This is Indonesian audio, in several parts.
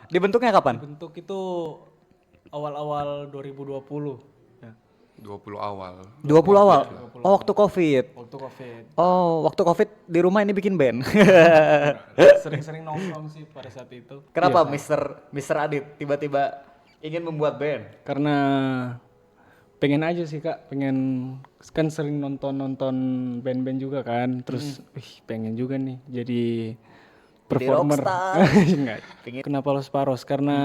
Dibentuknya kapan? Bentuk itu awal-awal 2020. Ya, 20 awal. 20 awal. 20 Oh, waktu Covid. waktu Covid. Oh, waktu Covid di rumah ini bikin band. Sering-sering nongkrong sih pada saat itu. Kenapa Biasa. Mister Adit tiba-tiba ingin membuat band? Karena pengen aja sih Kak, pengen kan sering nonton band-band juga kan. Terus pengen juga nih jadi performer. rockstar. Enggak. Kenapa Los Paros? Karena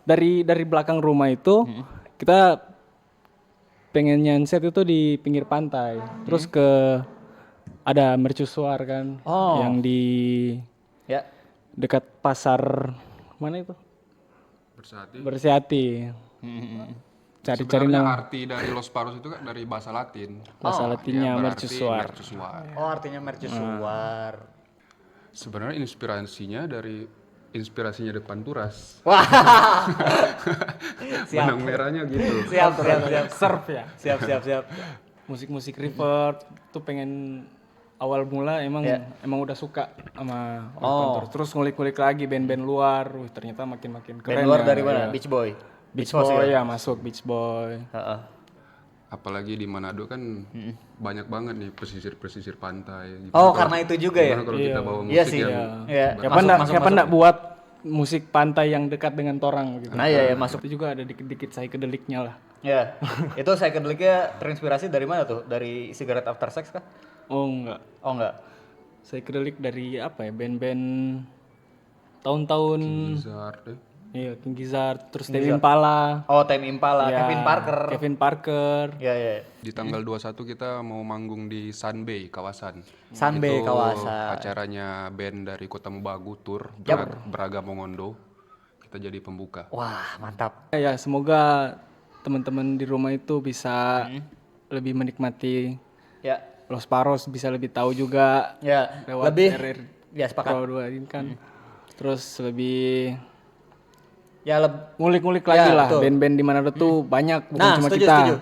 dari belakang rumah itu kita pengen nyanset itu di pinggir pantai. Terus ada mercusuar kan Oh. yang di Ya. dekat pasar mana itu? Bersati. Bersihati. Cari-cari Sebenarnya nama arti dari Los Paros itu kan dari bahasa Latin. bahasa Dia Latinnya berarti mercusuar. mercusuar. Oh, artinya mercusuar. Sebenarnya inspirasinya dari Panturas. Wah. Siap. Benang merahnya gitu. Siap. Surf ya. Siap. Musik-musik river tuh pengen awal mula emang Ya. udah suka sama Rock Oh. Pantur. Terus ngulik-ngulik lagi band-band luar. Ternyata makin keren. Band luar ya. dari mana? Ya. Beach Boy. Beach Boys Boy ya? ya masuk Beach Boy. Heeh. Apalagi di Manado kan banyak banget nih pesisir-pesisir pantai. Gimana Oh, kalau- karena itu juga ya? Gimana kalau kita bawa musik Iya sih. yang Iya. Siapa ndak buat musik pantai yang dekat dengan torang gitu. Nah, iya masuk. Itu juga ada dikit-dikit psychedelicnya lah. Ya. Itu psychedelicnya terinspirasi dari mana tuh? Dari Cigarette After Sex kah? Oh enggak. Oh enggak. Psychedelic dari apa ya? Band-band tahun-tahun Bizarre deh. iya King Gizzard, terus Tame Impala. Oh, Tame Impala, Ya, Kevin Parker. Kevin Parker. Ya. Di tanggal 21 kita mau manggung di Sunbay kawasan. Sunbay Itu kawasan. acaranya band dari Kota Mubagu Tour Braga Mongondo. Kita jadi pembuka. Wah, mantap. Ya, semoga teman-teman di rumah itu bisa lebih menikmati Ya. Los Paros, bisa lebih tahu juga Ya, lewat lebih RR ya sepakat. Pro 2 ini kan. Terus lebih Ya, ngulik-ngulik lagi Ya, lah betul. band-band di Manado tuh banyak bukan Nah, cuma setuju, kita. setuju.